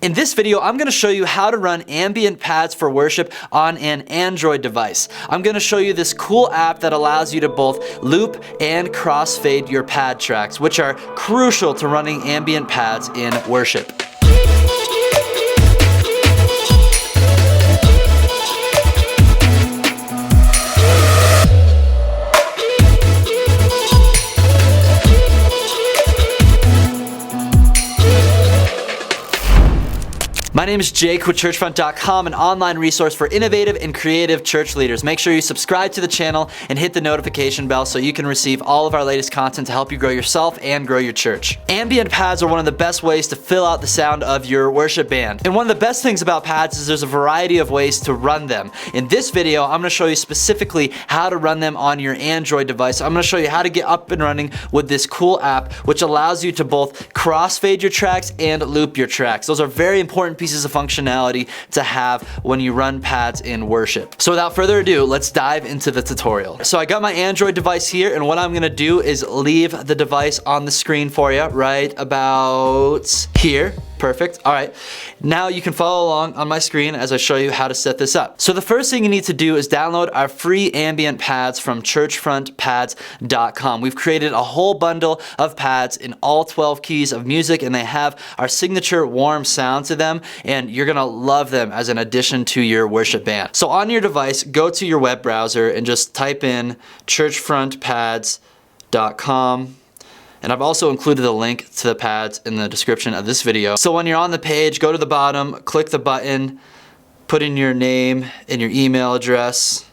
In this video, I'm going to show you how to run ambient pads for worship on an Android device. I'm going to show you this cool app that allows you to both loop and crossfade your pad tracks, which are crucial to running ambient pads in worship. My name is Jake with Churchfront.com, an online resource for innovative and creative church leaders. Make sure you subscribe to the channel and hit the notification bell so you can receive all of our latest content to help you grow yourself and grow your church. Ambient pads are one of the best ways to fill out the sound of your worship band. And one of the best things about pads is there's a variety of ways to run them. In this video, I'm going to show you specifically how to run them on your Android device. I'm going to show you how to get up and running with this cool app, which allows you to both crossfade your tracks and loop your tracks. Those are very important pieces of functionality to have when you run pads in worship. So without further ado, let's dive into the tutorial. So I got my Android device here, and what I'm gonna do is leave the device on the screen for you right about here. Perfect. All right. Now you can follow along on my screen as I show you how to set this up. So the first thing you need to do is download our free ambient pads from churchfrontpads.com. We've created a whole bundle of pads in all 12 keys of music, and they have our signature warm sound to them, and you're going to love them as an addition to your worship band. So on your device, go to your web browser and just type in churchfrontpads.com. And I've also included the link to the pads in the description of this video. So when you're on the page, go to the bottom, click the button, put in your name and your email address,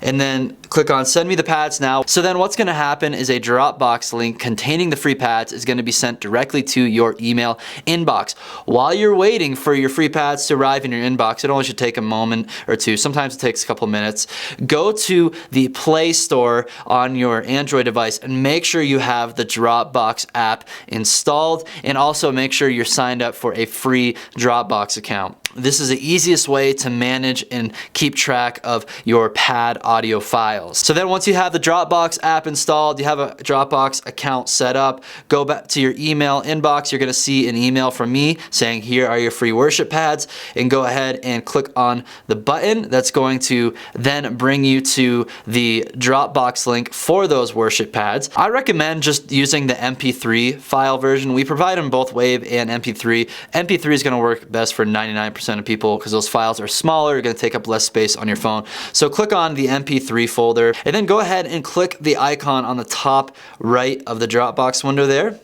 and then click on send me the pads now. So then what's gonna happen is a Dropbox link containing the free pads is gonna be sent directly to your email inbox. While you're waiting for your free pads to arrive in your inbox, it only should take a moment or two. Sometimes it takes a couple minutes. Go to the Play Store on your Android device and make sure you have the Dropbox app installed, and also make sure you're signed up for a free Dropbox account. This is the easiest way to manage and keep track of your pad audio files. So then once you have the Dropbox app installed, you have a Dropbox account set up, go back to your email inbox. You're gonna see an email from me saying, here are your free worship pads, and go ahead and click on the button that's going to then bring you to the Dropbox link for those worship pads. I recommend just using the MP3 file version. We provide them both WAV and MP3. MP3 is gonna work best for 99% of people because those files are smaller, you're going to take up less space on your phone. So click on the MP3 folder and then go ahead and click the icon on the top right of the Dropbox window there.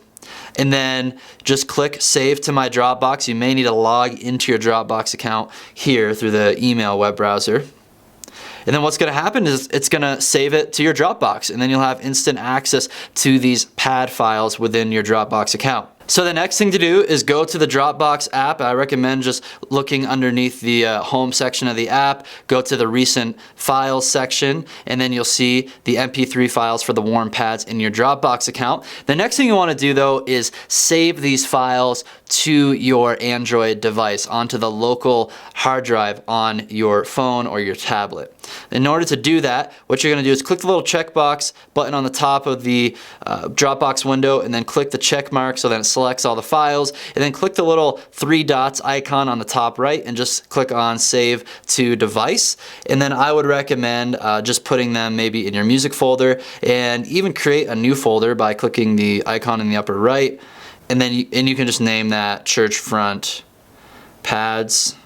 And then just click Save to My Dropbox. You may need to log into your Dropbox account here through the email web browser. And then what's going to happen is it's going to save it to your Dropbox, and then you'll have instant access to these pad files within your Dropbox account. So the next thing to do is go to the Dropbox app. I recommend just looking underneath the home section of the app, go to the recent files section, and then you'll see the MP3 files for the warm pads in your Dropbox account. The next thing you want to do though is save these files to your Android device onto the local hard drive on your phone or your tablet. In order to do that, what you're going to do is click the little checkbox button on the top of the Dropbox window, and then click the check mark so that it selects all the files, and then click the little three dots icon on the top right and just click on Save to Device. And then I would recommend just putting them maybe in your music folder, and even create a new folder by clicking the icon in the upper right, and then you can just name that Churchfront Pads,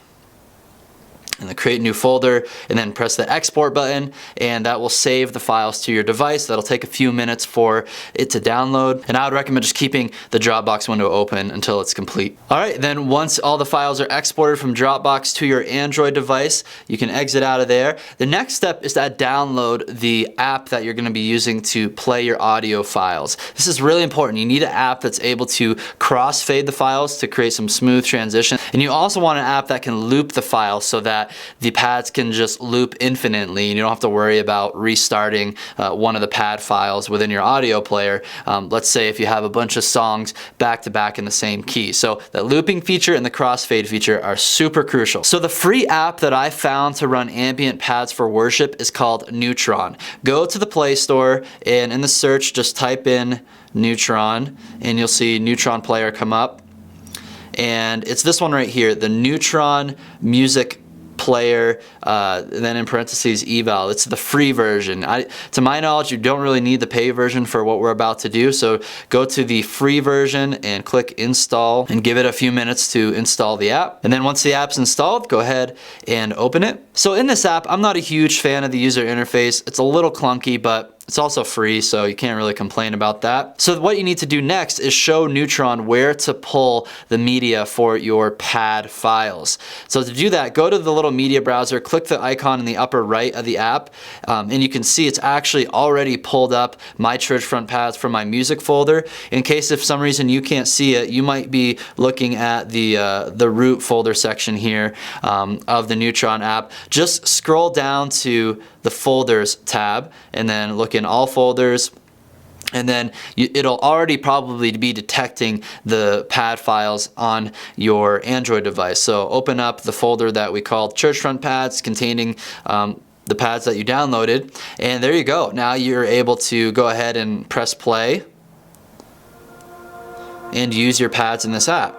and then create a new folder, and then press the export button, and that will save the files to your device. That'll take a few minutes for it to download, and I would recommend just keeping the Dropbox window open until it's complete. Alright, then once all the files are exported from Dropbox to your Android device, you can exit out of there. The next step is to download the app that you're going to be using to play your audio files. This is really important. You need an app that's able to crossfade the files to create some smooth transition, and you also want an app that can loop the files so that the pads can just loop infinitely, and you don't have to worry about restarting one of the pad files within your audio player. Let's say if you have a bunch of songs back to back in the same key. So the looping feature and the crossfade feature are super crucial. So the free app that I found to run ambient pads for worship is called Neutron. Go to the Play Store, and in the search just type in Neutron, and you'll see Neutron Player come up. And it's this one right here, the Neutron Music Player, then in parentheses eval. It's the free version. To my knowledge, you don't really need the pay version for what we're about to do, so go to the free version and click install and give it a few minutes to install the app. And then once the app's installed, go ahead and open it. So in this app, I'm not a huge fan of the user interface. It's a little clunky, but it's also free, so you can't really complain about that. So what you need to do next is show Neutron where to pull the media for your pad files. So to do that, go to the little media browser, click the icon in the upper right of the app, and you can see it's actually already pulled up my Churchfront pads from my music folder. In case if some reason you can't see it, you might be looking at the root folder section here of the Neutron app. Just scroll down to the folders tab and then look in all folders, and then it'll already probably be detecting the pad files on your Android device. So open up the folder that we called Churchfront pads containing the pads that you downloaded, and there you go. Now you're able to go ahead and press play and use your pads in this app.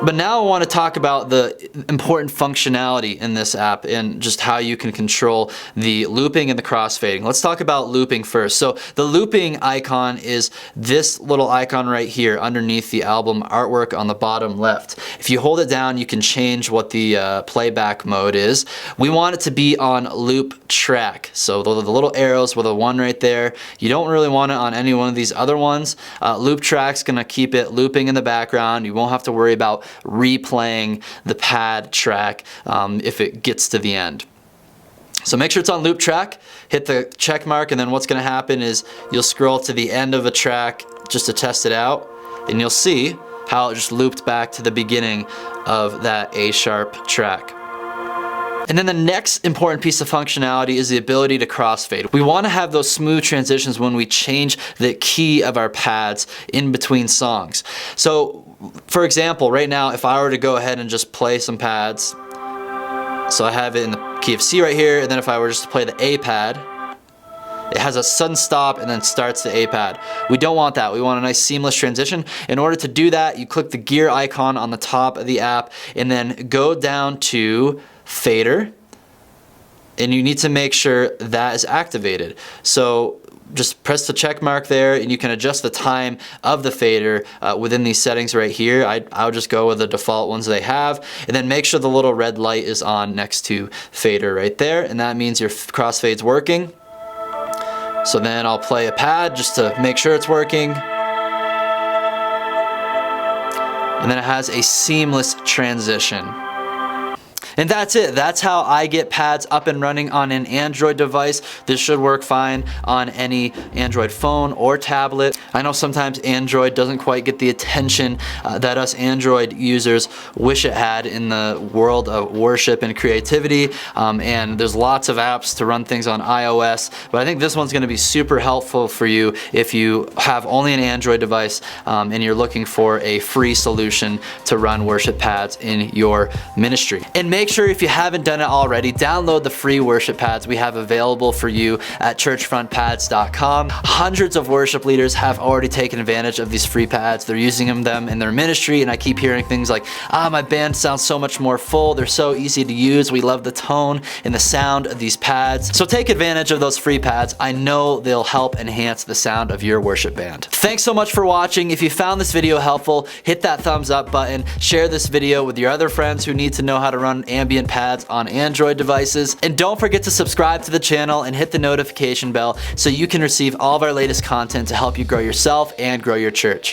But now I want to talk about the important functionality in this app and just how you can control the looping and the crossfading. Let's talk about looping first. So the looping icon is this little icon right here underneath the album artwork on the bottom left. If you hold it down, you can change what the playback mode is. We want it to be on loop track. So the little arrows with a 1 right there. You don't really want it on any one of these other ones. Loop track's gonna keep it looping in the background. You won't have to worry about replaying the pad track if it gets to the end. So make sure it's on loop track, hit the check mark, and then what's going to happen is you'll scroll to the end of a track just to test it out, and you'll see how it just looped back to the beginning of that A sharp track. And then the next important piece of functionality is the ability to crossfade. We want to have those smooth transitions when we change the key of our pads in between songs. So for example, right now if I were to go ahead and just play some pads, so I have it in the key of C right here, and then if I were just to play the A pad, it has a sudden stop and then starts the A pad. We don't want that. We want a nice seamless transition. In order to do that, you click the gear icon on the top of the app and then go down to fader, and you need to make sure that is activated. So just press the check mark there, and you can adjust the time of the fader within these settings right here. I'll just go with the default ones they have, and then make sure the little red light is on next to fader right there, and that means your crossfade's working. So then I'll play a pad just to make sure it's working. And then it has a seamless transition. And that's it. That's how I get pads up and running on an Android device. This should work fine on any Android phone or tablet. I know sometimes Android doesn't quite get the attention that us Android users wish it had in the world of worship and creativity. And there's lots of apps to run things on iOS, but I think this one's going to be super helpful for you if you have only an Android device and you're looking for a free solution to run worship pads in your ministry. And make sure, if you haven't done it already, download the free worship pads we have available for you at churchfrontpads.com. Hundreds of worship leaders have already taken advantage of these free pads. They're using them in their ministry, and I keep hearing things like, my band sounds so much more full. They're so easy to use. We love the tone and the sound of these pads. So take advantage of those free pads. I know they'll help enhance the sound of your worship band. Thanks so much for watching. If you found this video helpful, hit that thumbs up button, share this video with your other friends who need to know how to run Ambient pads on Android devices, and don't forget to subscribe to the channel and hit the notification bell so you can receive all of our latest content to help you grow yourself and grow your church.